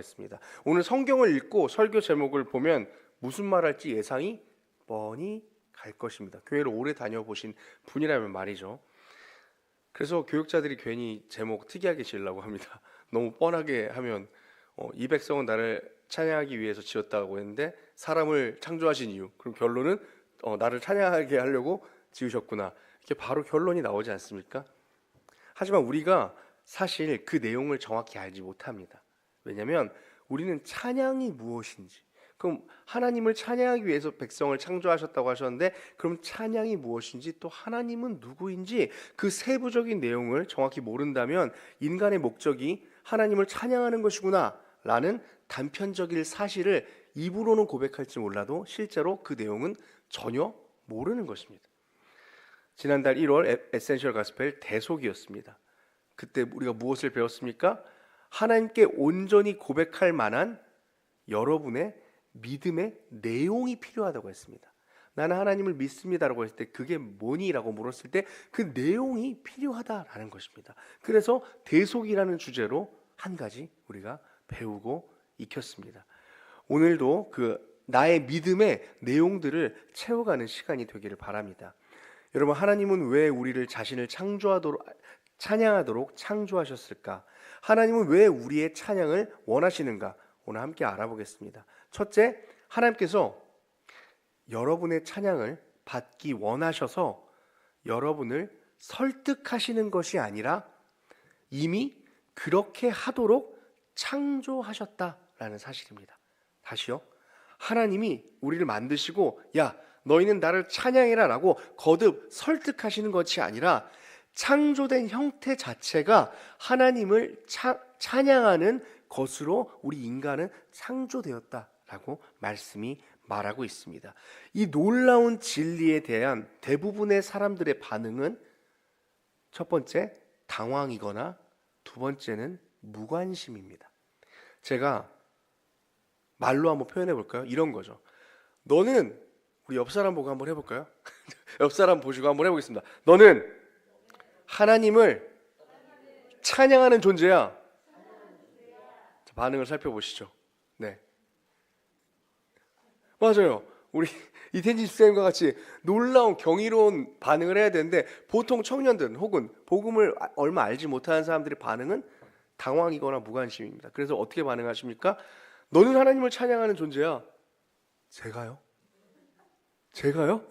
하겠습니다. 오늘 성경을 읽고 설교 제목을 보면 무슨 말 할지 예상이 뻔히 갈 것입니다. 교회를 오래 다녀보신 분이라면 말이죠. 그래서 교육자들이 괜히 제목 특이하게 지으려고 합니다. 너무 뻔하게 하면 이 백성은 나를 찬양하기 위해서 지었다고 했는데 사람을 창조하신 이유, 그럼 결론은 나를 찬양하게 하려고 지으셨구나, 이렇게 바로 결론이 나오지 않습니까? 하지만 우리가 사실 그 내용을 정확히 알지 못합니다. 왜냐하면 우리는 찬양이 무엇인지, 그럼 하나님을 찬양하기 위해서 백성을 창조하셨다고 하셨는데 그럼 찬양이 무엇인지, 또 하나님은 누구인지 그 세부적인 내용을 정확히 모른다면 인간의 목적이 하나님을 찬양하는 것이구나 라는 단편적인 사실을 입으로는 고백할지 몰라도 실제로 그 내용은 전혀 모르는 것입니다. 지난달 1월 에센셜 가스펠 대속이었습니다. 그때 우리가 무엇을 배웠습니까? 하나님께 온전히 고백할 만한 여러분의 믿음의 내용이 필요하다고 했습니다. 나는 하나님을 믿습니다라고 했을 때 그게 뭐니? 라고 물었을 때 그 내용이 필요하다라는 것입니다. 그래서 대속이라는 주제로 한 가지 우리가 배우고 익혔습니다. 오늘도 그 나의 믿음의 내용들을 채워가는 시간이 되기를 바랍니다. 여러분, 하나님은 왜 우리를 자신을 찬양하도록 창조하셨을까? 하나님은 왜 우리의 찬양을 원하시는가? 오늘 함께 알아보겠습니다. 첫째, 하나님께서 여러분의 찬양을 받기 원하셔서 여러분을 설득하시는 것이 아니라 이미 그렇게 하도록 창조하셨다라는 사실입니다. 다시요. 하나님이 우리를 만드시고 야, 너희는 나를 찬양해라 라고 거듭 설득하시는 것이 아니라 창조된 형태 자체가 하나님을 찬양하는 것으로 우리 인간은 창조되었다라고 말씀이 말하고 있습니다. 이 놀라운 진리에 대한 대부분의 사람들의 반응은 첫 번째, 당황이거나 두 번째는 무관심입니다. 제가 말로 한번 표현해 볼까요? 이런 거죠. 너는, 우리 옆 사람 보고 한번 해볼까요? 옆 사람 보시고 한번 해보겠습니다. 너는 하나님을 찬양하는 존재야. 자, 반응을 살펴보시죠. 네, 맞아요. 우리 이텐진 집사님과 같이 놀라운 경이로운 반응을 해야 되는데 보통 청년들 혹은 복음을 얼마 알지 못하는 사람들의 반응은 당황이거나 무관심입니다. 그래서 어떻게 반응하십니까? 너는 하나님을 찬양하는 존재야. 제가요? 제가요?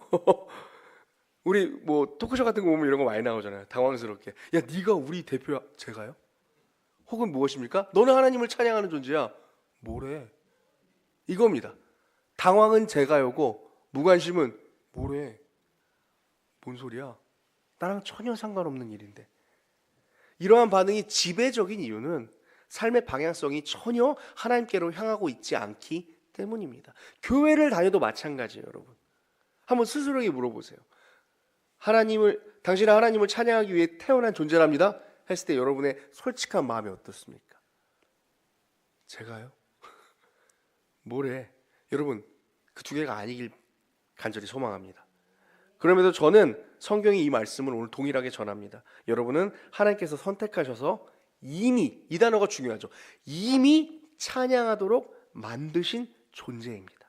우리 뭐 토크쇼 같은 거 보면 이런 거 많이 나오잖아요. 당황스럽게. 야, 네가 우리 대표야. 제가요? 혹은 무엇입니까? 너는 하나님을 찬양하는 존재야. 뭐래? 이겁니다. 당황은 제가요고 무관심은 뭐래? 뭔 소리야? 나랑 전혀 상관없는 일인데. 이러한 반응이 지배적인 이유는 삶의 방향성이 전혀 하나님께로 향하고 있지 않기 때문입니다. 교회를 다녀도 마찬가지예요, 여러분. 한번 스스로에게 물어보세요. 당신은 하나님을 찬양하기 위해 태어난 존재랍니다 했을 때 여러분의 솔직한 마음이 어떻습니까? 제가요? 뭐래? 여러분, 그 두 개가 아니길 간절히 소망합니다. 그럼에도 저는 성경의 이 말씀을 오늘 동일하게 전합니다. 여러분은 하나님께서 선택하셔서 이미, 이 단어가 중요하죠, 이미 찬양하도록 만드신 존재입니다.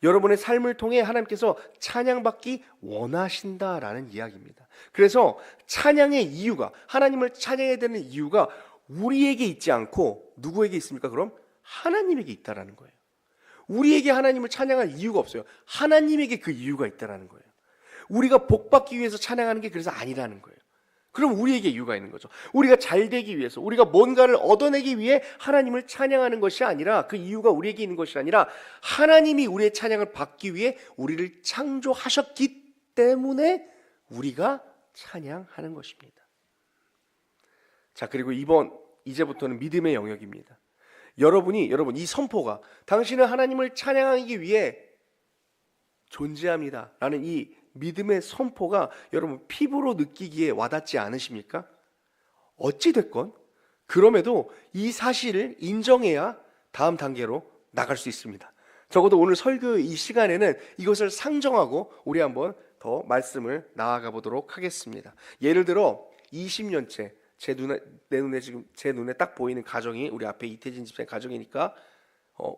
여러분의 삶을 통해 하나님께서 찬양받기 원하신다라는 이야기입니다. 그래서 찬양의 이유가, 하나님을 찬양해야 되는 이유가 우리에게 있지 않고 누구에게 있습니까? 그럼 하나님에게 있다라는 거예요. 우리에게 하나님을 찬양할 이유가 없어요. 하나님에게 그 이유가 있다라는 거예요. 우리가 복받기 위해서 찬양하는 게 그래서 아니라는 거예요. 그럼 우리에게 이유가 있는 거죠. 우리가 잘 되기 위해서, 우리가 뭔가를 얻어내기 위해 하나님을 찬양하는 것이 아니라, 그 이유가 우리에게 있는 것이 아니라 하나님이 우리의 찬양을 받기 위해 우리를 창조하셨기 때문에 우리가 찬양하는 것입니다. 자, 그리고 이제부터는 믿음의 영역입니다. 여러분, 이 선포가 당신은 하나님을 찬양하기 위해 존재합니다 라는 이 믿음의 선포가 여러분 피부로 느끼기에 와닿지 않으십니까? 어찌됐건 그럼에도 이 사실을 인정해야 다음 단계로 나갈 수 있습니다. 적어도 오늘 설교 이 시간에는 이것을 상정하고 우리 한번 더 말씀을 나아가 보도록 하겠습니다. 예를 들어 20년째 내 눈에 지금 제 눈에 딱 보이는 가정이 우리 앞에 이태진 집사의 가정이니까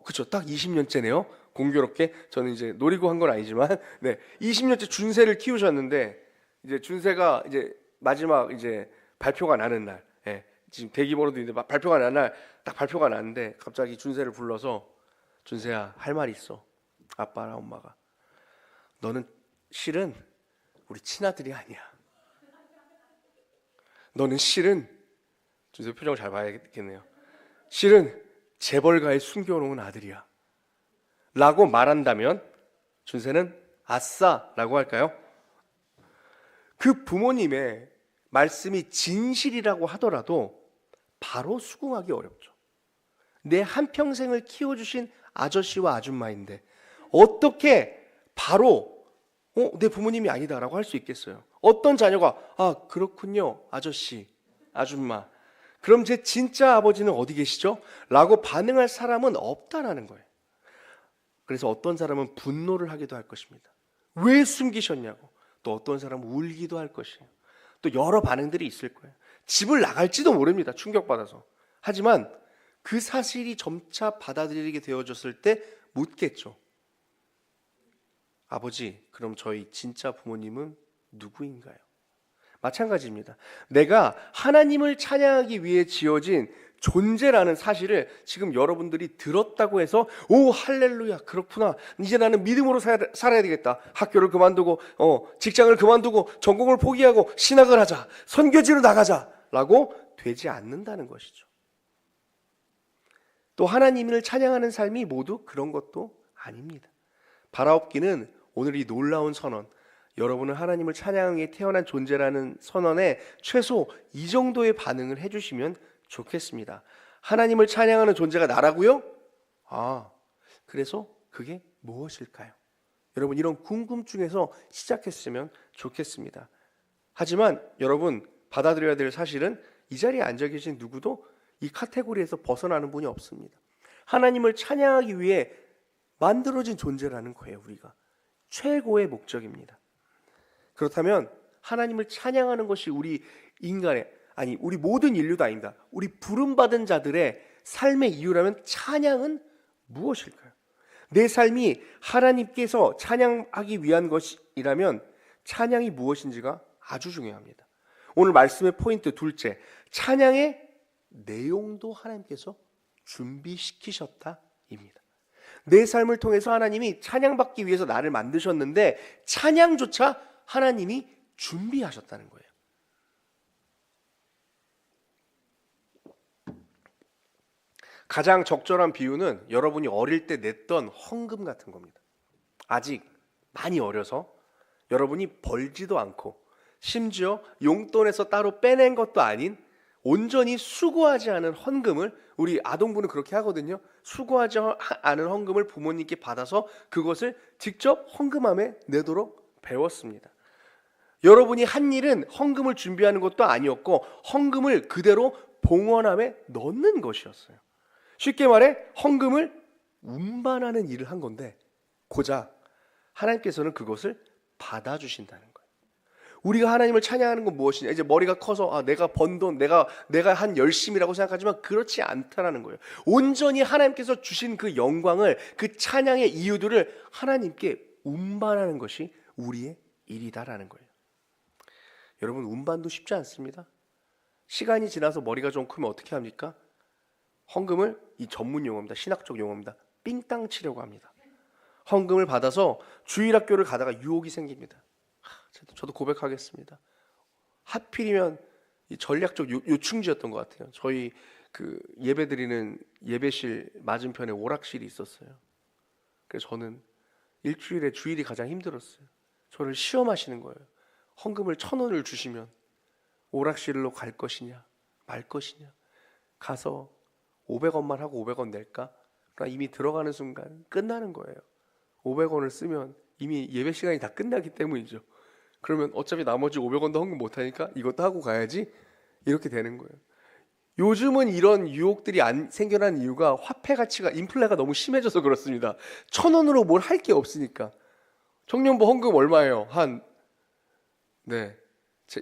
그쵸, 딱 20년째네요. 공교롭게 저는 이제 노리고 한 건 아니지만 네, 20년째 준세를 키우셨는데 이제 준세가 이제 마지막 이제 발표가 나는 날, 예, 지금 대기번호도 있는데 발표가 나는 날 딱 발표가 났는데 갑자기 준세를 불러서 준세야 할 말이 있어. 아빠랑 엄마가 너는 실은 우리 친아들이 아니야. 너는 실은 준세 표정을 잘 봐야겠네요. 실은 재벌가에 숨겨놓은 아들이야 라고 말한다면 준세는 아싸 라고 할까요? 그 부모님의 말씀이 진실이라고 하더라도 바로 수긍하기 어렵죠. 내 한평생을 키워주신 아저씨와 아줌마인데 어떻게 바로 내 부모님이 아니다라고 할 수 있겠어요? 어떤 자녀가 그렇군요 아저씨 아줌마 그럼 제 진짜 아버지는 어디 계시죠? 라고 반응할 사람은 없다라는 거예요. 그래서 어떤 사람은 분노를 하기도 할 것입니다. 왜 숨기셨냐고. 또 어떤 사람은 울기도 할 것이에요. 또 여러 반응들이 있을 거예요. 집을 나갈지도 모릅니다. 충격받아서. 하지만 그 사실이 점차 받아들이게 되어졌을 때 묻겠죠. 아버지, 그럼 저희 진짜 부모님은 누구인가요? 마찬가지입니다. 내가 하나님을 찬양하기 위해 지어진 존재라는 사실을 지금 여러분들이 들었다고 해서 오 할렐루야 그렇구나 이제 나는 믿음으로 살아야 되겠다. 학교를 그만두고 직장을 그만두고 전공을 포기하고 신학을 하자 선교지로 나가자 라고 되지 않는다는 것이죠. 또 하나님을 찬양하는 삶이 모두 그런 것도 아닙니다. 바라옵기는 오늘 이 놀라운 선언 여러분은 하나님을 찬양에 태어난 존재라는 선언에 최소 이 정도의 반응을 해주시면 좋겠습니다. 하나님을 찬양하는 존재가 나라고요? 그래서 그게 무엇일까요? 여러분 이런 궁금증에서 시작했으면 좋겠습니다. 하지만 여러분 받아들여야 될 사실은 이 자리에 앉아 계신 누구도 이 카테고리에서 벗어나는 분이 없습니다. 하나님을 찬양하기 위해 만들어진 존재라는 거예요. 우리가 최고의 목적입니다. 그렇다면 하나님을 찬양하는 것이 우리 모든 인류도 아닙니다. 우리 부름받은 자들의 삶의 이유라면 찬양은 무엇일까요? 내 삶이 하나님께서 찬양하기 위한 것이라면 찬양이 무엇인지가 아주 중요합니다. 오늘 말씀의 포인트 둘째, 찬양의 내용도 하나님께서 준비시키셨다입니다. 내 삶을 통해서 하나님이 찬양받기 위해서 나를 만드셨는데 찬양조차 하나님이 준비하셨다는 거예요. 가장 적절한 비유는 여러분이 어릴 때 냈던 헌금 같은 겁니다. 아직 많이 어려서 여러분이 벌지도 않고 심지어 용돈에서 따로 빼낸 것도 아닌 온전히 수고하지 않은 헌금을 우리 아동부는 그렇게 하거든요. 수고하지 않은 헌금을 부모님께 받아서 그것을 직접 헌금함에 내도록 배웠습니다. 여러분이 한 일은 헌금을 준비하는 것도 아니었고 헌금을 그대로 봉헌함에 넣는 것이었어요. 쉽게 말해 헌금을 운반하는 일을 한 건데 고작 하나님께서는 그것을 받아주신다는 거예요. 우리가 하나님을 찬양하는 건 무엇이냐? 이제 머리가 커서 내가 번 돈, 내가 한 열심이라고 생각하지만 그렇지 않다라는 거예요. 온전히 하나님께서 주신 그 영광을 그 찬양의 이유들을 하나님께 운반하는 것이 우리의 일이다라는 거예요. 여러분 운반도 쉽지 않습니다. 시간이 지나서 머리가 좀 크면 어떻게 합니까? 헌금을 이 전문 용어입니다. 신학적 용어입니다. 삥땅 치려고 합니다. 헌금을 받아서 주일학교를 가다가 유혹이 생깁니다. 저도 고백하겠습니다. 하필이면 이 전략적 요충지였던 것 같아요. 저희 그 예배드리는 예배실 맞은편에 오락실이 있었어요. 그래서 저는 일주일에 주일이 가장 힘들었어요. 저를 시험하시는 거예요. 헌금을 1,000원을 주시면 오락실로 갈 것이냐 말 것이냐. 가서 500원만 하고 500원 낼까? 그러니까 이미 들어가는 순간 끝나는 거예요. 500원을 쓰면 이미 예배 시간이 다 끝나기 때문이죠. 그러면 어차피 나머지 500원도 헌금 못하니까 이것도 하고 가야지 이렇게 되는 거예요. 요즘은 이런 유혹들이 안 생겨난 이유가 화폐 가치가 인플레가 너무 심해져서 그렇습니다. 1,000원으로 뭘 할 게 없으니까. 청년부 헌금 얼마예요?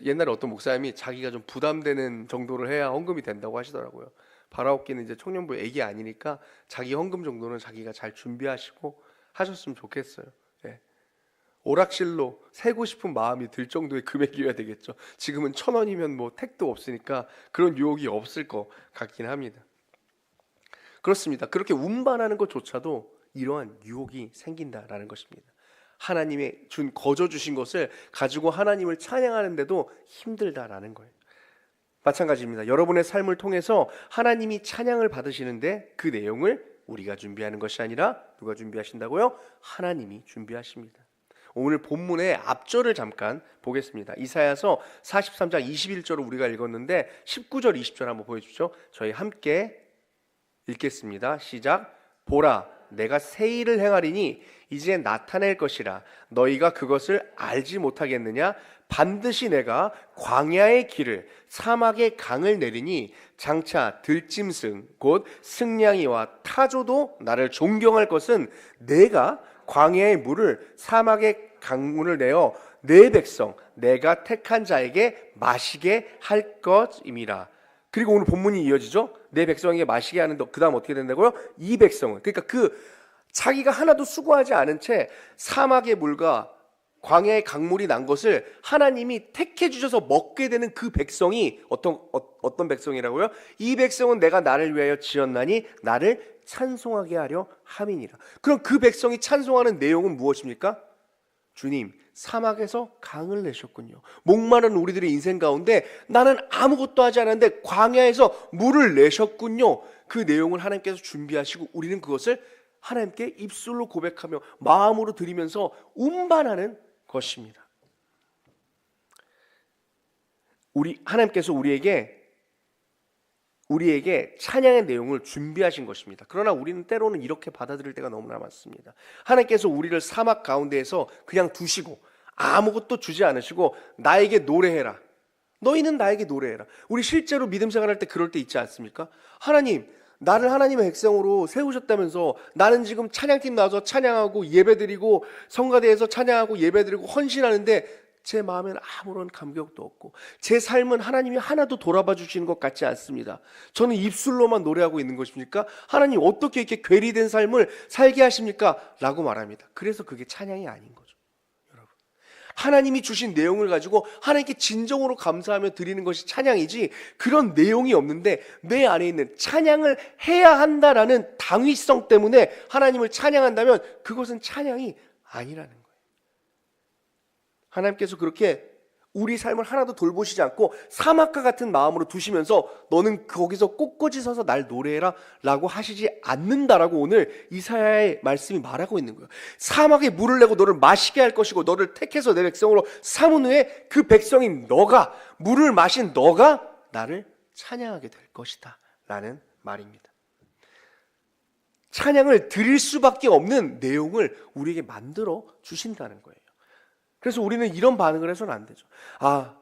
옛날에 어떤 목사님이 자기가 좀 부담되는 정도를 해야 헌금이 된다고 하시더라고요. 바라옵기는 이제 청년부 애기 아니니까 자기 헌금 정도는 자기가 잘 준비하시고 하셨으면 좋겠어요. 예. 오락실로 세고 싶은 마음이 들 정도의 금액이어야 되겠죠. 지금은 1,000원이면 뭐 택도 없으니까 그런 유혹이 없을 것 같긴 합니다. 그렇습니다. 그렇게 운반하는 것조차도 이러한 유혹이 생긴다라는 것입니다. 하나님의 거저 주신 것을 가지고 하나님을 찬양하는데도 힘들다라는 거예요. 마찬가지입니다. 여러분의 삶을 통해서 하나님이 찬양을 받으시는데 그 내용을 우리가 준비하는 것이 아니라 누가 준비하신다고요? 하나님이 준비하십니다. 오늘 본문의 앞절을 잠깐 보겠습니다. 이사야서 43장 21절을 우리가 읽었는데 19절 20절 한번 보여주십시오. 저희 함께 읽겠습니다. 시작. 보라, 내가 새 일을 행하리니 이제 나타낼 것이라 너희가 그것을 알지 못하겠느냐? 반드시 내가 광야의 길을 사막의 강을 내리니 장차 들짐승 곧 승냥이와 타조도 나를 존경할 것은 내가 광야의 물을 사막의 강물을 내어 내 백성 내가 택한 자에게 마시게 할 것임이라. 그리고 오늘 본문이 이어지죠. 내 백성에게 마시게 하는 그 다음 어떻게 된다고요? 이 백성은, 그러니까 자기가 하나도 수고하지 않은 채 사막의 물과 광야의 강물이 난 것을 하나님이 택해 주셔서 먹게 되는 그 백성이 어떤 백성이라고요? 이 백성은 내가 나를 위하여 지었나니 나를 찬송하게 하려 함이니라. 그럼 그 백성이 찬송하는 내용은 무엇입니까? 주님, 사막에서 강을 내셨군요. 목마른 우리들의 인생 가운데 나는 아무것도 하지 않았는데 광야에서 물을 내셨군요. 그 내용을 하나님께서 준비하시고 우리는 그것을 하나님께 입술로 고백하며 마음으로 드리면서 운반하는 것입니다. 하나님께서 우리에게 찬양의 내용을 준비하신 것입니다. 그러나 우리는 때로는 이렇게 받아들일 때가 너무나 많습니다. 하나님께서 우리를 사막 가운데에서 그냥 두시고 아무것도 주지 않으시고 나에게 노래해라. 너희는 나에게 노래해라. 우리 실제로 믿음 생활할 때 그럴 때 있지 않습니까? 하나님, 나를 하나님의 백성으로 세우셨다면서 나는 지금 찬양팀 나와서 찬양하고 예배드리고 성가대에서 찬양하고 예배드리고 헌신하는데 제 마음에는 아무런 감격도 없고 제 삶은 하나님이 하나도 돌아봐 주시는 것 같지 않습니다. 저는 입술로만 노래하고 있는 것입니까? 하나님 어떻게 이렇게 괴리된 삶을 살게 하십니까? 라고 말합니다. 그래서 그게 찬양이 아닌 거죠. 여러분, 하나님이 주신 내용을 가지고 하나님께 진정으로 감사하며 드리는 것이 찬양이지 그런 내용이 없는데 내 안에 있는 찬양을 해야 한다라는 당위성 때문에 하나님을 찬양한다면 그것은 찬양이 아니라는 거예요. 하나님께서 그렇게 우리 삶을 하나도 돌보시지 않고 사막과 같은 마음으로 두시면서 너는 거기서 꼿꼿이 서서 날 노래해라 라고 하시지 않는다라고 오늘 이사야의 말씀이 말하고 있는 거예요. 사막에 물을 내고 너를 마시게 할 것이고 너를 택해서 내 백성으로 삼은 후에 그 백성인 너가, 물을 마신 너가 나를 찬양하게 될 것이다 라는 말입니다. 찬양을 드릴 수밖에 없는 내용을 우리에게 만들어 주신다는 거예요. 그래서 우리는 이런 반응을 해서는 안 되죠.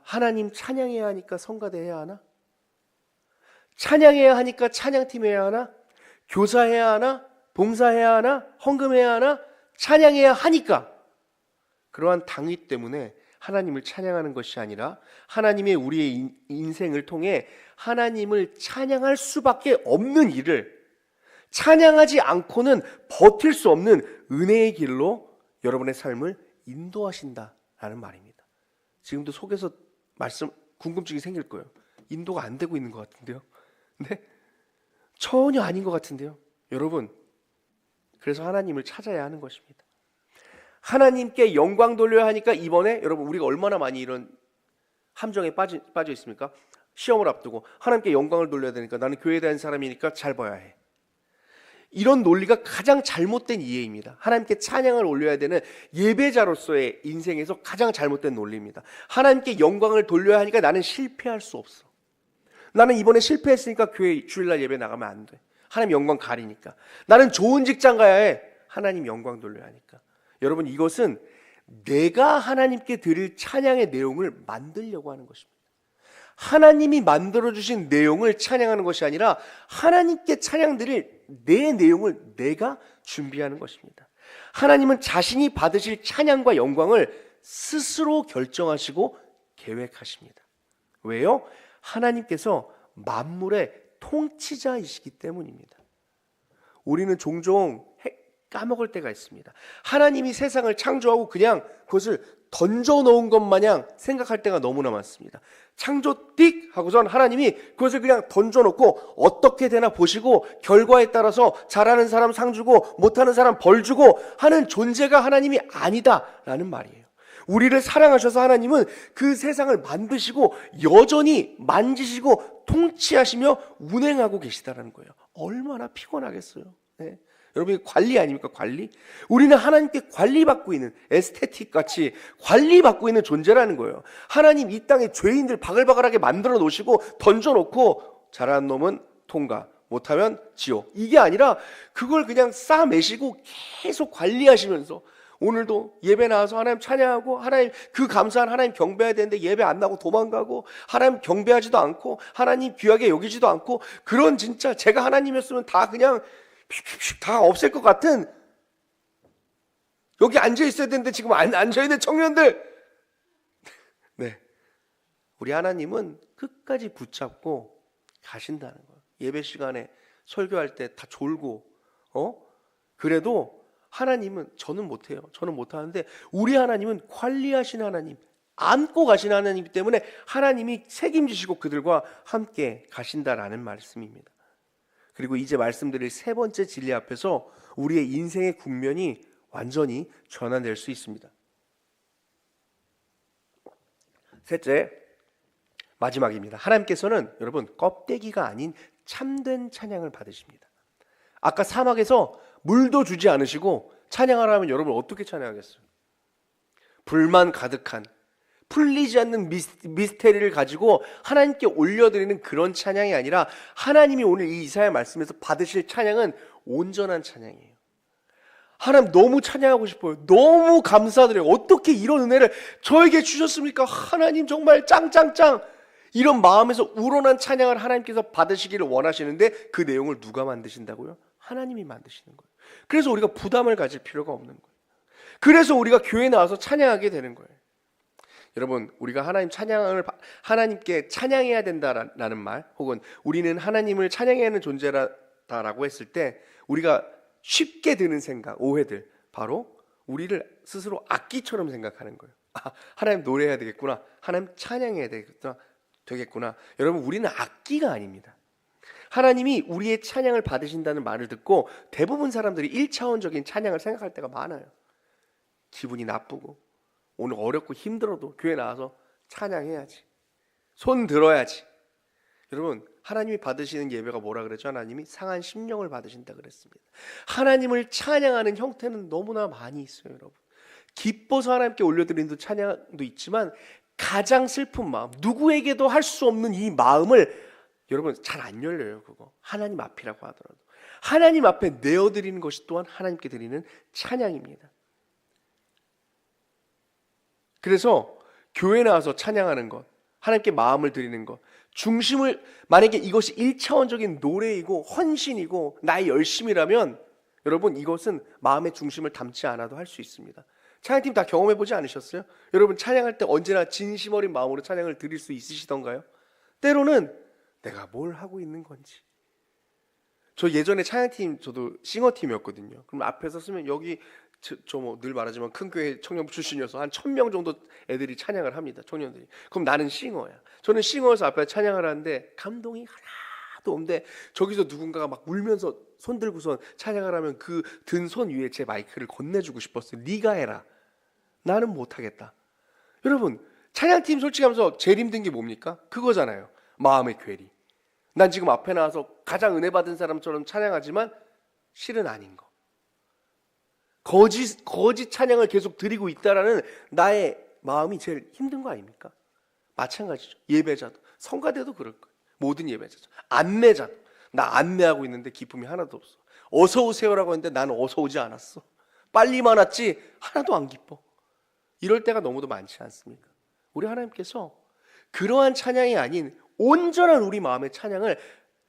하나님 찬양해야 하니까 성가대 해야 하나? 찬양해야 하니까 찬양팀 해야 하나? 교사해야 하나? 봉사해야 하나? 헌금해야 하나? 찬양해야 하니까. 그러한 당위 때문에 하나님을 찬양하는 것이 아니라 하나님의 우리의 인생을 통해 하나님을 찬양할 수밖에 없는 일을 찬양하지 않고는 버틸 수 없는 은혜의 길로 여러분의 삶을 인도하신다라는 말입니다. 지금도 속에서 궁금증이 생길 거예요. 인도가 안 되고 있는 것 같은데요. 네? 전혀 아닌 것 같은데요. 여러분, 그래서 하나님을 찾아야 하는 것입니다. 하나님께 영광 돌려야 하니까 이번에 여러분 우리가 얼마나 많이 이런 함정에 빠져 있습니까? 시험을 앞두고 하나님께 영광을 돌려야 되니까 나는 교회에 대한 사람이니까 잘 봐야 해. 이런 논리가 가장 잘못된 이해입니다. 하나님께 찬양을 올려야 되는 예배자로서의 인생에서 가장 잘못된 논리입니다. 하나님께 영광을 돌려야 하니까 나는 실패할 수 없어. 나는 이번에 실패했으니까 교회 주일날 예배 나가면 안 돼. 하나님 영광 가리니까. 나는 좋은 직장 가야 해. 하나님 영광 돌려야 하니까. 여러분, 이것은 내가 하나님께 드릴 찬양의 내용을 만들려고 하는 것입니다. 하나님이 만들어주신 내용을 찬양하는 것이 아니라 하나님께 찬양드릴 내 내용을 내가 준비하는 것입니다. 하나님은 자신이 받으실 찬양과 영광을 스스로 결정하시고 계획하십니다. 왜요? 하나님께서 만물의 통치자이시기 때문입니다. 우리는 종종 까먹을 때가 있습니다. 하나님이 세상을 창조하고 그냥 그것을 던져놓은 것 마냥 생각할 때가 너무나 많습니다. 창조 띡 하고선 하나님이 그것을 그냥 던져놓고 어떻게 되나 보시고 결과에 따라서 잘하는 사람 상 주고 못하는 사람 벌 주고 하는 존재가 하나님이 아니다라는 말이에요. 우리를 사랑하셔서 하나님은 그 세상을 만드시고 여전히 만지시고 통치하시며 운행하고 계시다는 거예요. 얼마나 피곤하겠어요. 네. 여러분, 관리 아닙니까? 관리? 우리는 하나님께 관리받고 있는, 에스테틱 같이 관리받고 있는 존재라는 거예요. 하나님 이 땅에 죄인들 바글바글하게 만들어 놓으시고 던져놓고 잘하는 놈은 통과, 못하면 지옥. 이게 아니라 그걸 그냥 싸매시고 계속 관리하시면서 오늘도 예배 나와서 하나님 찬양하고 하나님 그 감사한 하나님 경배해야 되는데 예배 안 나고 도망가고 하나님 경배하지도 않고 하나님 귀하게 여기지도 않고 그런 진짜 제가 하나님이었으면 다 그냥 다 없앨 것 같은 여기 앉아 있어야 되는데 지금 앉아 있는 청년들 네, 우리 하나님은 끝까지 붙잡고 가신다는 거예요. 예배 시간에 설교할 때 다 졸고 그래도 하나님은 저는 못해요. 저는 못하는데 우리 하나님은 관리하신 하나님, 안고 가신 하나님이기 때문에 하나님이 책임지시고 그들과 함께 가신다라는 말씀입니다. 그리고 이제 말씀드릴 세 번째 진리 앞에서 우리의 인생의 국면이 완전히 전환될 수 있습니다. 셋째, 마지막입니다. 하나님께서는 여러분 껍데기가 아닌 참된 찬양을 받으십니다. 아까 사막에서 물도 주지 않으시고 찬양하라면 여러분 어떻게 찬양하겠어요? 불만 가득한 풀리지 않는 미스테리를 가지고 하나님께 올려드리는 그런 찬양이 아니라 하나님이 오늘 이 이사야 말씀에서 받으실 찬양은 온전한 찬양이에요. 하나님 너무 찬양하고 싶어요. 너무 감사드려요. 어떻게 이런 은혜를 저에게 주셨습니까? 하나님 정말 짱짱짱. 이런 마음에서 우러난 찬양을 하나님께서 받으시기를 원하시는데 그 내용을 누가 만드신다고요? 하나님이 만드시는 거예요. 그래서 우리가 부담을 가질 필요가 없는 거예요. 그래서 우리가 교회에 나와서 찬양하게 되는 거예요. 여러분, 우리가 하나님께 찬양해야 된다라는 말, 혹은 우리는 하나님을 찬양해야 하는 존재라고 했을 때 우리가 쉽게 드는 생각, 오해들, 바로 우리를 스스로 악기처럼 생각하는 거예요. 하나님 노래해야 되겠구나, 하나님 찬양해야 되겠구나. 여러분, 우리는 악기가 아닙니다. 하나님이 우리의 찬양을 받으신다는 말을 듣고 대부분 사람들이 1차원적인 찬양을 생각할 때가 많아요. 기분이 나쁘고 오늘 어렵고 힘들어도 교회 나와서 찬양해야지, 손 들어야지. 여러분, 하나님이 받으시는 예배가 뭐라 그랬죠? 하나님이 상한 심령을 받으신다 그랬습니다. 하나님을 찬양하는 형태는 너무나 많이 있어요. 여러분, 기뻐서 하나님께 올려드리는 찬양도 있지만 가장 슬픈 마음, 누구에게도 할 수 없는 이 마음을 여러분 잘 안 열려요. 그거 하나님 앞이라고 하더라도 하나님 앞에 내어드리는 것이 또한 하나님께 드리는 찬양입니다. 그래서 교회 나와서 찬양하는 것, 하나님께 마음을 드리는 것, 중심을, 만약에 이것이 1차원적인 노래이고 헌신이고 나의 열심이라면 여러분 이것은 마음의 중심을 담지 않아도 할 수 있습니다. 찬양팀 다 경험해보지 않으셨어요? 여러분 찬양할 때 언제나 진심 어린 마음으로 찬양을 드릴 수 있으시던가요? 때로는 내가 뭘 하고 있는 건지. 저 예전에 찬양팀, 저도 싱어팀이었거든요. 그럼 앞에 섰으면 여기 저 뭐 늘 말하지만 큰 교회 청년부 출신이어서 한 1000명 정도 애들이 찬양을 합니다. 청년들이. 그럼 나는 싱어야. 저는 싱어여서 앞에 찬양을 하는데 감동이 하나도 없는데 저기서 누군가가 막 울면서 손 들고선 찬양을 하면 그 든 손 위에 제 마이크를 건네주고 싶었어요. 네가 해라. 나는 못하겠다. 여러분, 찬양팀 솔직히 하면서 제일 힘든 게 뭡니까? 그거잖아요. 마음의 괴리. 난 지금 앞에 나와서 가장 은혜 받은 사람처럼 찬양하지만 실은 아닌 거. 거짓 찬양을 계속 드리고 있다라는 나의 마음이 제일 힘든 거 아닙니까? 마찬가지죠. 예배자도, 성가대도 그럴 거예요. 모든 예배자죠. 안내자도, 나 안내하고 있는데 기쁨이 하나도 없어. 어서 오세요라고 했는데 나는 어서 오지 않았어. 빨리만 왔지 하나도 안 기뻐. 이럴 때가 너무도 많지 않습니까? 우리 하나님께서 그러한 찬양이 아닌 온전한 우리 마음의 찬양을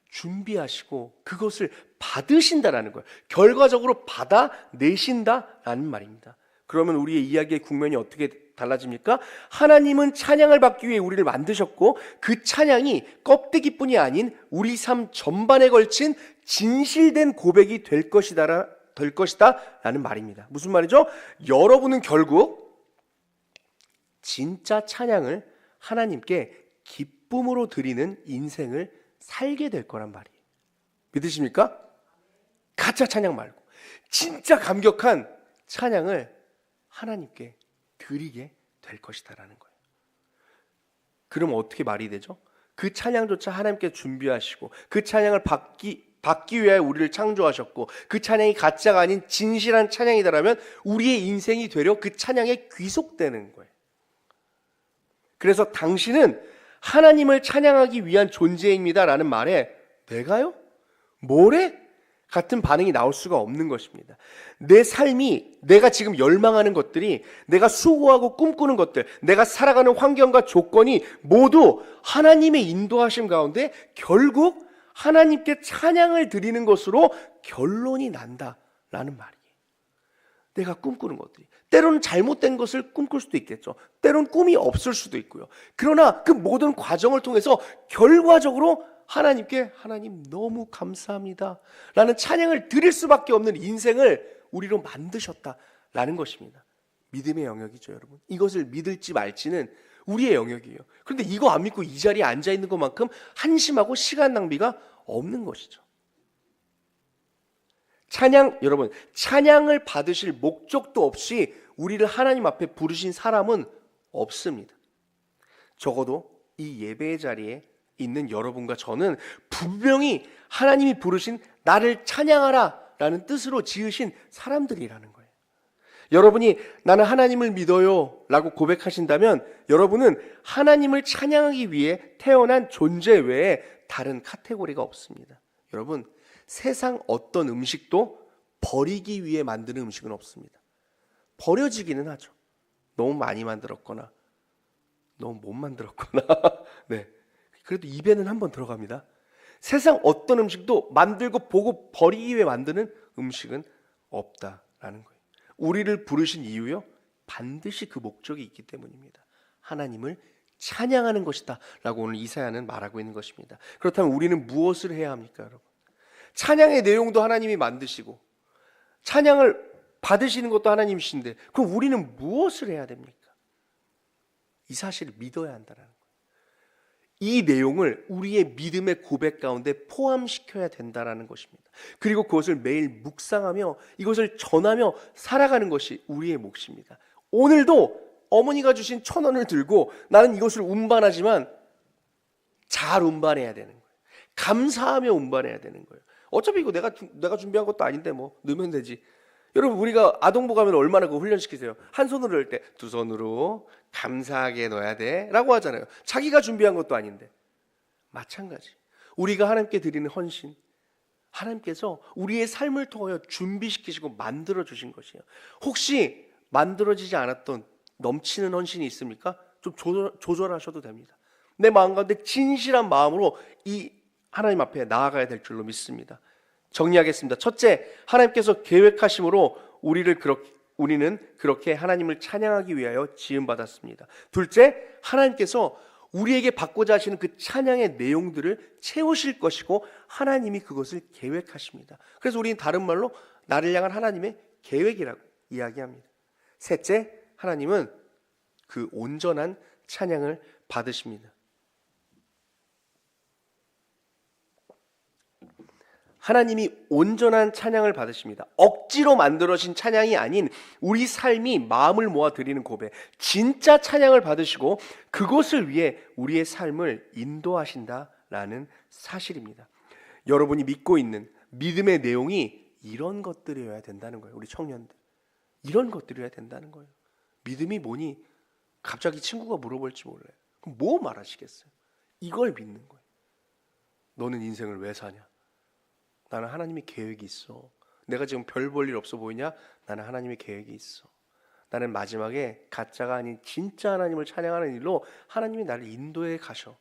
준비하시고 그것을 받으신다라는 거예요. 결과적으로 받아내신다라는 말입니다. 그러면 우리의 이야기의 국면이 어떻게 달라집니까? 하나님은 찬양을 받기 위해 우리를 만드셨고 그 찬양이 껍데기뿐이 아닌 우리 삶 전반에 걸친 진실된 고백이 될 것이다 라는 말입니다. 무슨 말이죠? 여러분은 결국 진짜 찬양을 하나님께 기쁨으로 드리는 인생을 살게 될 거란 말이에요. 믿으십니까? 가짜 찬양 말고 진짜 감격한 찬양을 하나님께 드리게 될 것이다라는 거예요. 그럼 어떻게 말이 되죠? 그 찬양조차 하나님께 준비하시고 그 찬양을 받기 위해 우리를 창조하셨고 그 찬양이 가짜가 아닌 진실한 찬양이다라면 우리의 인생이 되려 그 찬양에 귀속되는 거예요. 그래서 당신은 하나님을 찬양하기 위한 존재입니다라는 말에 내가요? 뭐래? 같은 반응이 나올 수가 없는 것입니다. 내 삶이, 내가 지금 열망하는 것들이, 내가 수고하고 꿈꾸는 것들, 내가 살아가는 환경과 조건이 모두 하나님의 인도하심 가운데 결국 하나님께 찬양을 드리는 것으로 결론이 난다라는 말이에요. 내가 꿈꾸는 것들이 때로는 잘못된 것을 꿈꿀 수도 있겠죠. 때로는 꿈이 없을 수도 있고요. 그러나 그 모든 과정을 통해서 결과적으로 하나님께 하나님 너무 감사합니다 라는 찬양을 드릴 수밖에 없는 인생을 우리로 만드셨다라는 것입니다. 믿음의 영역이죠, 여러분. 이것을 믿을지 말지는 우리의 영역이에요. 그런데 이거 안 믿고 이 자리에 앉아 있는 것만큼 한심하고 시간 낭비가 없는 것이죠. 찬양, 여러분, 찬양을 받으실 목적도 없이 우리를 하나님 앞에 부르신 사람은 없습니다. 적어도 이 예배의 자리에 있는 여러분과 저는 분명히 하나님이 부르신 나를 찬양하라 라는 뜻으로 지으신 사람들이라는 거예요. 여러분이 나는 하나님을 믿어요 라고 고백하신다면 여러분은 하나님을 찬양하기 위해 태어난 존재 외에 다른 카테고리가 없습니다. 여러분, 세상 어떤 음식도 버리기 위해 만드는 음식은 없습니다. 버려지기는 하죠. 너무 많이 만들었거나 너무 못 만들었거나 네. 그래도 입에는 한번 들어갑니다. 세상 어떤 음식도 만들고 보고 버리기 위해 만드는 음식은 없다라는 거예요. 우리를 부르신 이유요? 반드시 그 목적이 있기 때문입니다. 하나님을 찬양하는 것이다 라고 오늘 이사야는 말하고 있는 것입니다. 그렇다면 우리는 무엇을 해야 합니까, 여러분? 찬양의 내용도 하나님이 만드시고 찬양을 받으시는 것도 하나님이신데 그럼 우리는 무엇을 해야 됩니까? 이 사실을 믿어야 한다는 거예요. 이 내용을 우리의 믿음의 고백 가운데 포함시켜야 된다는 것입니다. 그리고 그것을 매일 묵상하며 이것을 전하며 살아가는 것이 우리의 몫입니다. 오늘도 어머니가 주신 1,000원을 들고 나는 이것을 운반하지만 잘 운반해야 되는 거예요. 감사하며 운반해야 되는 거예요. 어차피 이거 내가 준비한 것도 아닌데 뭐 넣으면 되지. 여러분, 우리가 아동부 가면 얼마나 그 훈련시키세요? 한 손으로 넣을 때 두 손으로 감사하게 넣어야 돼 라고 하잖아요. 자기가 준비한 것도 아닌데. 마찬가지, 우리가 하나님께 드리는 헌신, 하나님께서 우리의 삶을 통하여 준비시키시고 만들어 주신 것이에요. 혹시 만들어지지 않았던 넘치는 헌신이 있습니까? 좀 조절하셔도 됩니다. 내 마음 가운데 진실한 마음으로 이 하나님 앞에 나아가야 될 줄로 믿습니다. 정리하겠습니다. 첫째, 하나님께서 계획하심으로 우리는 그렇게 하나님을 찬양하기 위하여 지음받았습니다. 둘째, 하나님께서 우리에게 받고자 하시는 그 찬양의 내용들을 채우실 것이고 하나님이 그것을 계획하십니다. 그래서 우리는 다른 말로 나를 향한 하나님의 계획이라고 이야기합니다. 셋째, 하나님은 그 온전한 찬양을 받으십니다. 하나님이 온전한 찬양을 받으십니다. 억지로 만들어진 찬양이 아닌 우리 삶이 마음을 모아 드리는 고백, 진짜 찬양을 받으시고 그것을 위해 우리의 삶을 인도하신다라는 사실입니다. 여러분이 믿고 있는 믿음의 내용이 이런 것들이어야 된다는 거예요. 우리 청년들, 이런 것들이어야 된다는 거예요. 믿음이 뭐니? 갑자기 친구가 물어볼지 몰라요. 그럼 뭐 말하시겠어요? 이걸 믿는 거예요. 너는 인생을 왜 사냐? 나는 하나님의 계획이 있어. 내가 지금 별 볼 일 없어 보이냐? 나는 하나님의 계획이 있어. 나는 마지막에 가짜가 아닌 진짜 하나님을 찬양하는 일로 하나님이 나를 인도해 가셔.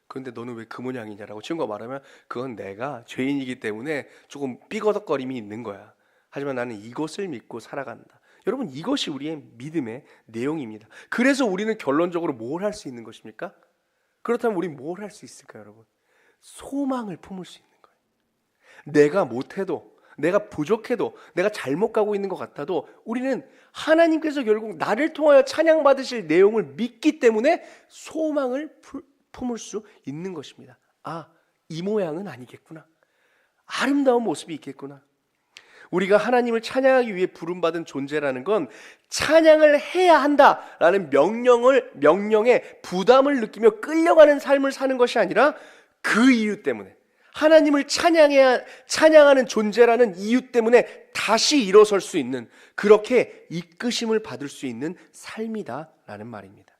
그런데 너는 왜 그 모양이냐라고 친구가 말하면 그건 내가 죄인이기 때문에 조금 삐거덕거림이 있는 거야. 하지만 나는 이것을 믿고 살아간다. 여러분, 이것이 우리의 믿음의 내용입니다. 그래서 우리는 결론적으로 뭘 할 수 있는 것입니까? 그렇다면 우리 뭘 할 수 있을까요, 여러분? 소망을 품을 수 있는 거예요. 내가 못해도, 내가 부족해도, 내가 잘못 가고 있는 것 같아도 우리는 하나님께서 결국 나를 통하여 찬양받으실 내용을 믿기 때문에 소망을 품을 수 있는 것입니다. 아, 이 모양은 아니겠구나. 아름다운 모습이 있겠구나. 우리가 하나님을 찬양하기 위해 부름받은 존재라는 건 찬양을 해야 한다라는 명령에 부담을 느끼며 끌려가는 삶을 사는 것이 아니라 그 이유 때문에, 하나님을 찬양하는 존재라는 이유 때문에 다시 일어설 수 있는, 그렇게 이끄심을 받을 수 있는 삶이다라는 말입니다.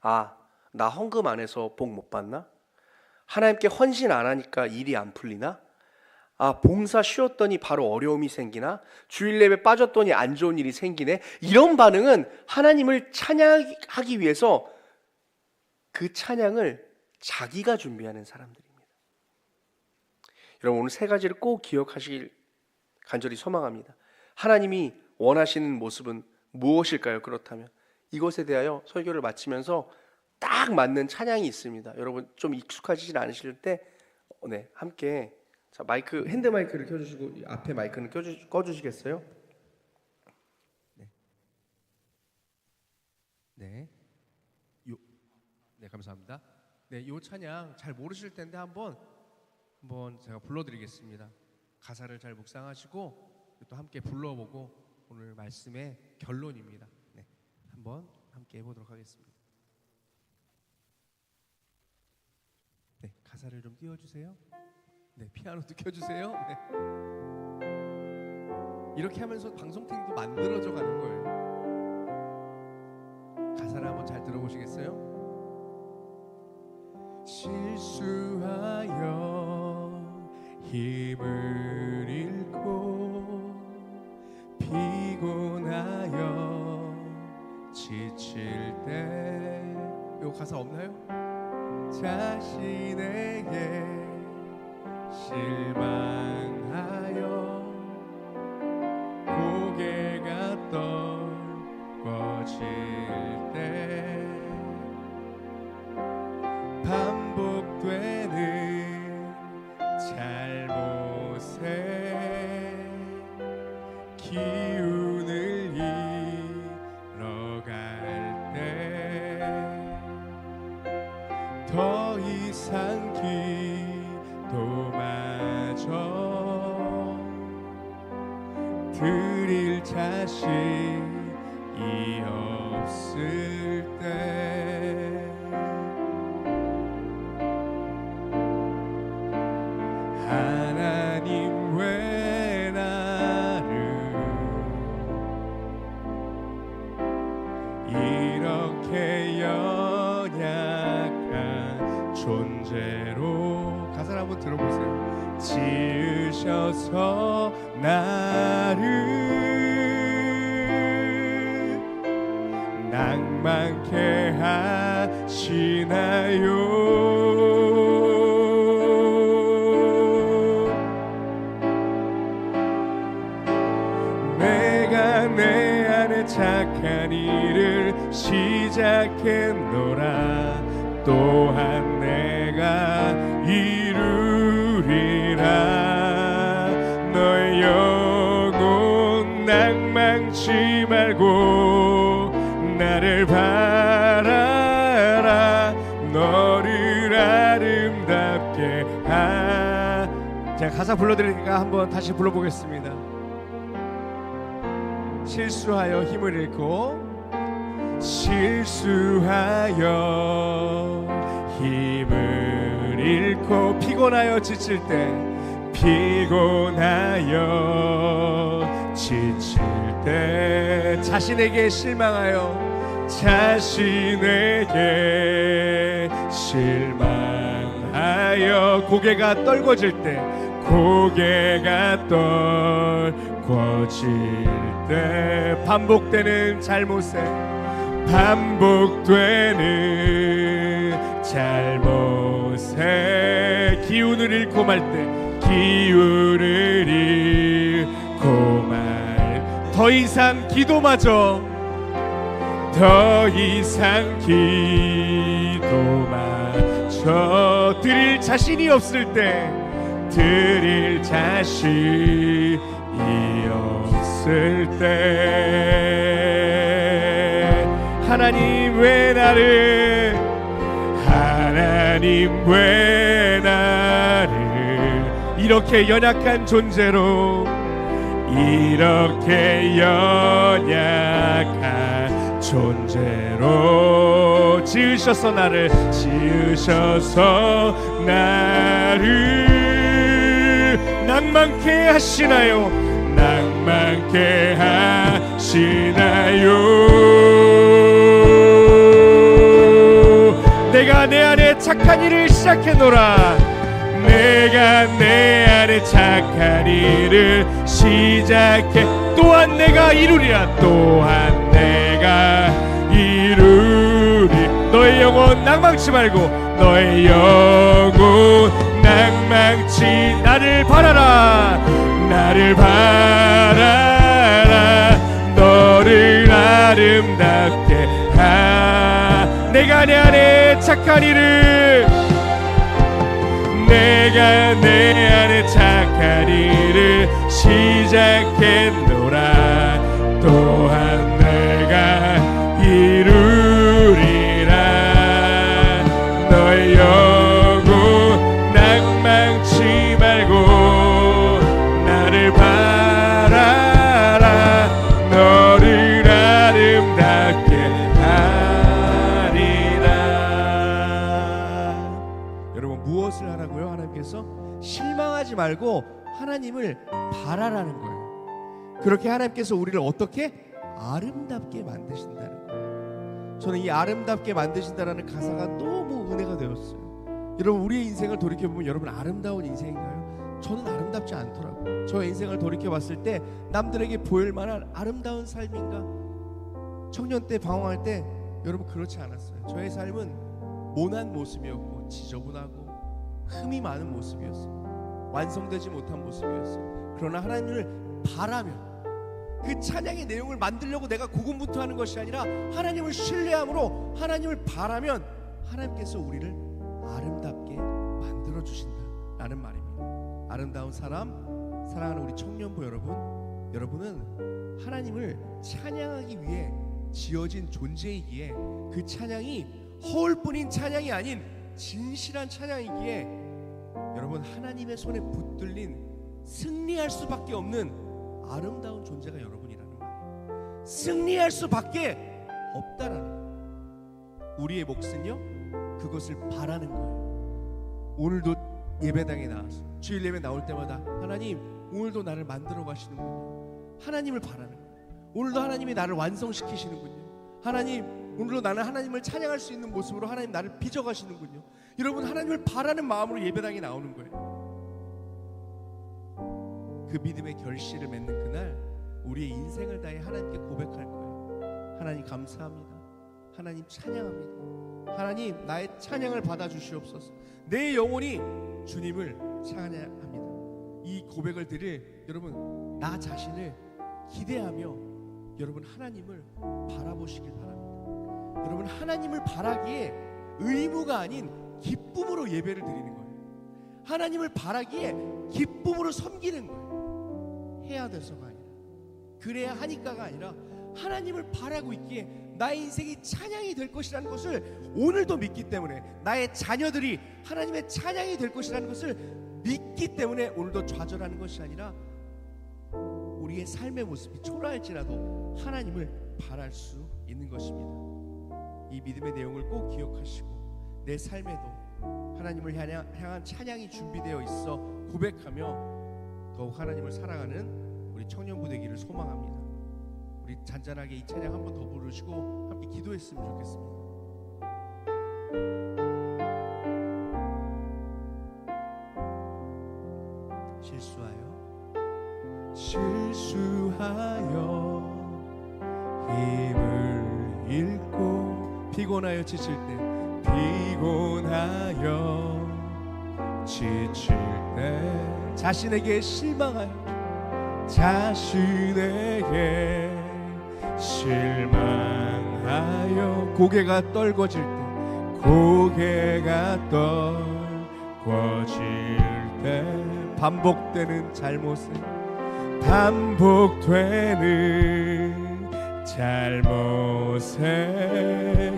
아, 나 헌금 안 해서 복 못 받나? 하나님께 헌신 안 하니까 일이 안 풀리나? 아, 봉사 쉬었더니 바로 어려움이 생기나? 주일 예배 빠졌더니 안 좋은 일이 생기네? 이런 반응은 하나님을 찬양하기 위해서 그 찬양을 자기가 준비하는 사람들입니다. 여러분, 오늘 세 가지를 꼭 기억하시길 간절히 소망합니다. 하나님이 원하시는 모습은 무엇일까요? 그렇다면 이것에 대하여 설교를 마치면서 딱 맞는 찬양이 있습니다. 여러분, 좀 익숙하시지 않으실 때 함께, 자, 마이크, 핸드 마이크를 켜주시고 앞에 마이크는 꺼주시겠어요? 네, 감사합니다. 네, 요 찬양 잘 모르실 텐데 한번 제가 불러드리겠습니다. 가사를 잘 묵상하시고 또 함께 불러보고 오늘 말씀의 결론입니다. 네, 한번 함께 해보도록 하겠습니다. 네, 가사를 좀 띄워주세요. 네, 피아노도 켜주세요. 네. 이렇게 하면서 방송팀도 만들어져 가는 거예요. 가사를 한번 잘 들어보시겠어요? 실수하여 힘을 잃고 피곤하여 지칠 때, 요 가사 없나요? 자신에게 실망하여 고개가 떨궈질 때, 반복되는 잘못에 기운을 잃어갈 때, 더 이상 기도마저 드릴 자신이 없을 때, 하나님 왜 나를 이렇게 연약한 존재로, 가사를 한번 들어보세요. 지으셔서 나를 낭만케 하시나요? 내가 내 안에 착한 일을 시작했노라, 또한 내가 이루리라. 너의 영혼 낭망치 말고 나를 바라라. 너를 아름답게 제가 가사 불러드리니까 한번 다시 불러보겠습니다. 실수하여 힘을 잃고, 실수하여 힘을 잃고 피곤하여 지칠 때, 피곤하여 지칠 때, 자신에게 실망하여, 자신에게 실망하여 고개가 떨궈질 때, 고개가 떨궈질 때, 반복되는 잘못에, 반복되는 잘못에 기운을 잃고 말 때, 기운을 잃고 말, 더 더 이상 기도마저 더 이상 기도마저 드릴 자신이 없을 때 드릴 자신이 없을 때 하나님 왜 나를 이렇게 연약한 존재로 이렇게 연약한 존재로 지으셔서 나를 낭만케 하시나요? 낭만케 하시나요? 내가 내 안에 착한 일을 시작했노라. 내가 내 안에 착한 일을 시작해 또한 내가 이루리라. 또한 내가 이루리. 너의 영혼 낭망치 말고 너의 영혼 낭망치 나를 바라라. 나를 바라라. 너를 아름답게 내가 내 안에 착한 일을 내가 내 안에 착한 일을 시작했노라. 또한 내가 이루리라. 너의 영혼 낭망치 말고 나를 바라라. 너를 아름답게 하리라. 여러분 무엇을 하라고요? 하나님께서 실망하지 말고 하나님을 바라라는 거예요. 그렇게 하나님께서 우리를 어떻게 아름답게 만드신다는 거예요. 저는 이 아름답게 만드신다라는 가사가 너무 은혜가 되었어요. 여러분 우리의 인생을 돌이켜보면 여러분 아름다운 인생인가요? 저는 아름답지 않더라고요. 저의 인생을 돌이켜봤을 때 남들에게 보일 만한 아름다운 삶인가? 청년 때 방황할 때 여러분 그렇지 않았어요. 저의 삶은 모난 모습이었고 지저분하고 흠이 많은 모습이었어요. 완성되지 못한 모습이었어요. 그러나 하나님을 바라면 그 찬양의 내용을 만들려고 내가 고군분투하는 것이 아니라 하나님을 신뢰함으로 하나님을 바라면 하나님께서 우리를 아름답게 만들어 주신다라는 말입니다. 아름다운 사람, 사랑하는 우리 청년부 여러분, 여러분은 하나님을 찬양하기 위해 지어진 존재이기에 그 찬양이 허울뿐인 찬양이 아닌 진실한 찬양이기에 여러분 하나님의 손에 붙들린 승리할 수밖에 없는 아름다운 존재가 여러분이라는 거예요. 승리할 수밖에 없다라는 거예요. 우리의 몫은요 그것을 바라는 거예요. 오늘도 예배당에 나와서 주일 예배 나올 때마다 하나님 오늘도 나를 만들어 가시는군요. 하나님을 바라는 거예요. 오늘도 하나님이 나를 완성시키시는군요. 하나님 오늘도 나는 하나님을 찬양할 수 있는 모습으로 하나님 나를 빚어 가시는군요. 여러분 하나님을 바라는 마음으로 예배당에 나오는 거예요. 그 믿음의 결실을 맺는 그날 우리의 인생을 다해 하나님께 고백할 거예요. 하나님 감사합니다. 하나님 찬양합니다. 하나님 나의 찬양을 받아주시옵소서. 내 영혼이 주님을 찬양합니다. 이 고백을 드릴 여러분 나 자신을 기대하며 여러분 하나님을 바라보시길 바랍니다. 여러분 하나님을 바라기에 의무가 아닌 기쁨으로 예배를 드리는 거예요. 하나님을 바라기에 기쁨으로 섬기는 거예요. 해야 돼서가 아니라 그래야 하니까가 아니라 하나님을 바라고 있기에 나의 인생이 찬양이 될 것이라는 것을 오늘도 믿기 때문에 나의 자녀들이 하나님의 찬양이 될 것이라는 것을 믿기 때문에 오늘도 좌절하는 것이 아니라 우리의 삶의 모습이 초라할지라도 하나님을 바랄 수 있는 것입니다. 이 믿음의 내용을 꼭 기억하시고 내 삶에도 하나님을 향한 찬양이 준비되어 있어 고백하며 더욱 하나님을 사랑하는 우리 청년부 되기를 소망합니다. 우리 잔잔하게 이 찬양 한 번 더 부르시고 함께 기도했으면 좋겠습니다. 실수하여 힘을 잃고 피곤하여 지칠 때 자신에게 실망하여 자신에게 실망하여 고개가 떨궈질 때 반복되는 잘못에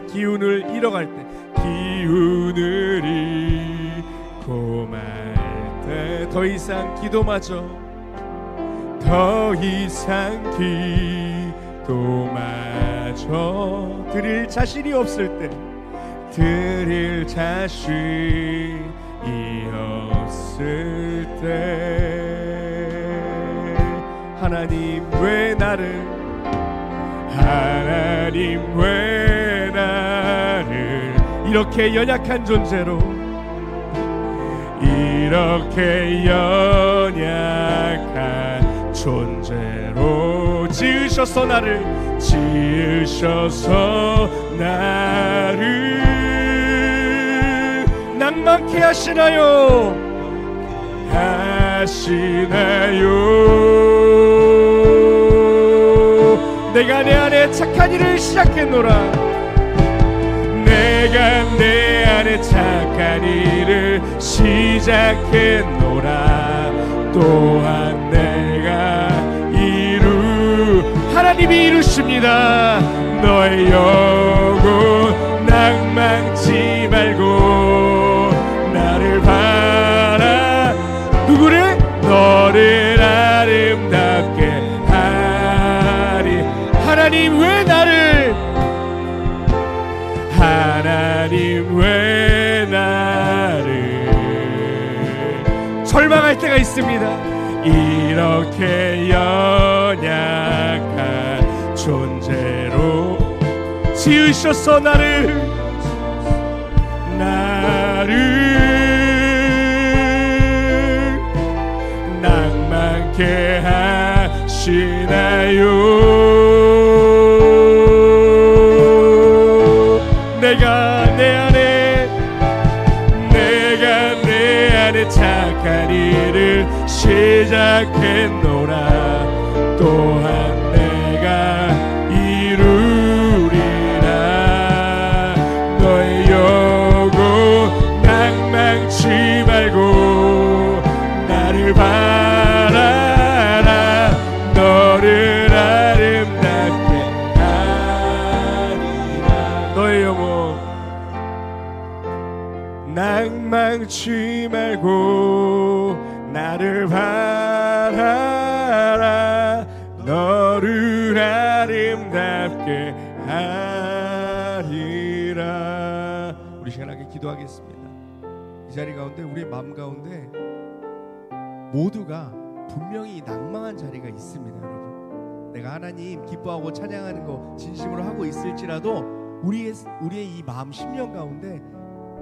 기운을 잃어갈 때 기운을 잃고 말 때 더 이상 기도마저 드릴 자신이 없을 때 하나님 왜 나를 이렇게 연약한 존재로 지으셔서 나를 낭만케 하시나요? 내가 내 안에 착한 일을 시작했노라. 내가 내 안에 착한 일을 시작했노라. 또한 내가 하나님이 이루십니다. 너의 영혼 낭망치 말고 나를 바라. 누구를? 너를 아름답게 하리. 하나님 왜 나를 절망할 때가 있습니다. 이렇게 연약한 존재로 지으셔서 나를 낭만케 하시나요? 내가 내 안에 착한 일을 시작했노라. 또한 내가 이루리라. 너의 영혼 낭망치 말고 나를 바라라. 너를 아름답게 하리라. 너의 영혼 낭망치 말고 나를 바라라. 너를 아름답게 하리라. 우리 시간하게 기도하겠습니다. 이 자리 가운데 우리의 마음 가운데 모두가 분명히 낭망한 자리가 있습니다. 여러분, 내가 하나님 기뻐하고 찬양하는 거 진심으로 하고 있을지라도 우리의 이 마음 심령 가운데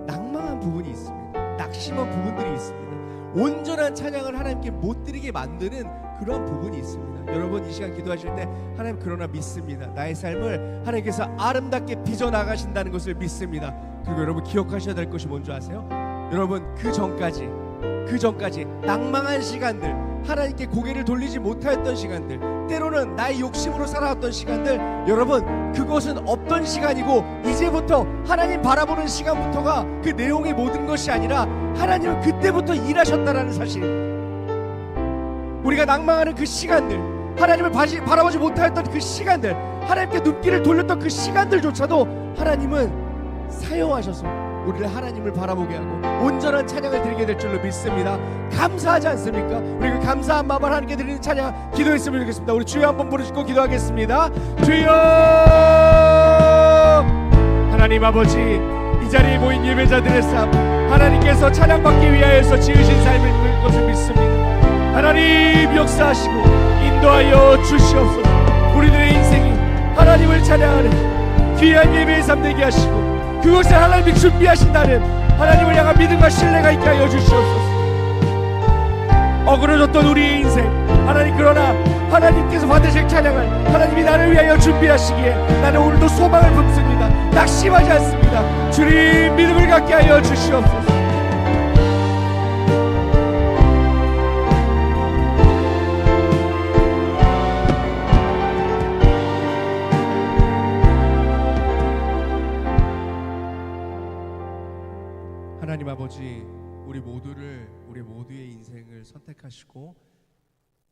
낭망한 부분이 있습니다. 낙심한 부분들이 있습니다. 온전한 찬양을 하나님께 못 드리게 만드는 그러한 부분이 있습니다. 여러분 이 시간 기도하실 때 하나님 그러나 믿습니다. 나의 삶을 하나님께서 아름답게 빚어나가신다는 것을 믿습니다. 그리고 여러분 기억하셔야 될 것이 뭔지 아세요? 여러분 그 전까지 낭망한 시간들, 하나님께 고개를 돌리지 못하였던 시간들, 때로는 나의 욕심으로 살아왔던 시간들, 여러분 그것은 없던 시간이고 이제부터 하나님 바라보는 시간부터가 그 내용의 모든 것이 아니라 하나님은 그때부터 일하셨다라는 사실. 우리가 낭망하는 그 시간들, 하나님을 바라보지 못하였던 그 시간들, 하나님께 눈길을 돌렸던 그 시간들조차도 하나님은 사용하셔서 우리를 하나님을 바라보게 하고 온전한 찬양을 드리게 될 줄로 믿습니다. 감사하지 않습니까? 우리 그 감사한 마음을 하나님께 드리는 찬양 기도했으면 좋겠습니다. 우리 주여 한번 부르시고 기도하겠습니다. 주여! 하나님 아버지, 이 자리에 모인 예배자들의 삶 하나님께서 찬양받기 위하여서 지으신 삶일 것을 믿습니다. 하나님 역사하시고 인도하여 주시옵소서. 우리들의 인생이 하나님을 찬양하는 귀한 예배의 삶 되게 하시고 그것을 하나님이 준비하신다는 하나님을 향한 믿음과 신뢰가 있게 하여 주시옵소서. 어그러졌던 우리의 인생 하나님, 그러나 하나님께서 받으실 찬양을 하나님이 나를 위하여 준비하시기에 나는 오늘도 소망을 품습니다. 낙심하지 않습니다. 주님 믿음을 갖게 하여 주시옵소서. 아버지, 우리 모두의 인생을 선택하시고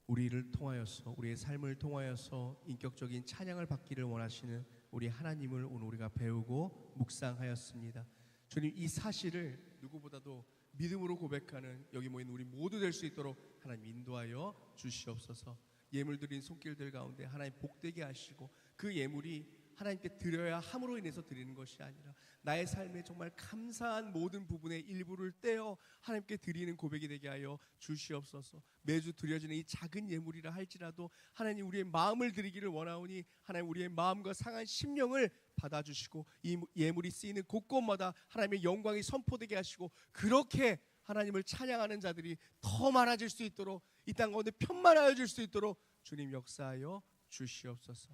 우리를 통하여서, 우리의 삶을 통하여서 인격적인 찬양을 받기를 원하시는 우리 하나님을 오늘 우리가 배우고 묵상하였습니다. 주님, 이 사실을 누구보다도 믿음으로 고백하는 여기 모인 우리 모두 될 수 있도록 하나님 인도하여 주시옵소서. 예물 드린 손길들 가운데 하나님 복되게 하시고, 그 예물이 하나님께 드려야 함으로 인해서 드리는 것이 아니라 나의 삶에 정말 감사한 모든 부분의 일부를 떼어 하나님께 드리는 고백이 되게 하여 주시옵소서. 매주 드려지는 이 작은 예물이라 할지라도 하나님, 우리의 마음을 드리기를 원하오니 하나님, 우리의 마음과 상한 심령을 받아주시고 이 예물이 쓰이는 곳곳마다 하나님의 영광이 선포되게 하시고, 그렇게 하나님을 찬양하는 자들이 더 많아질 수 있도록, 이 땅 가운데 편만하여질 수 있도록 주님 역사하여 주시옵소서.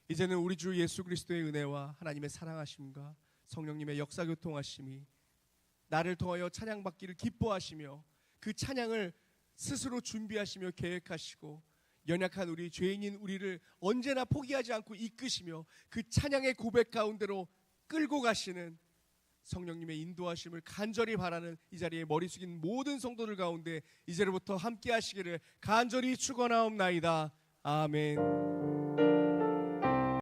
이제는 우리 주 예수 그리스도의 은혜와 하나님의 사랑하심과 성령님의 역사교통하심이 나를 통하여 찬양받기를 기뻐하시며, 그 찬양을 스스로 준비하시며 계획하시고, 연약한 우리 죄인인 우리를 언제나 포기하지 않고 이끄시며 그 찬양의 고백 가운데로 끌고 가시는 성령님의 인도하심을 간절히 바라는 이 자리에 머리 숙인 모든 성도들 가운데 이제로부터 함께 하시기를 간절히 축원하옵나이다. 아멘.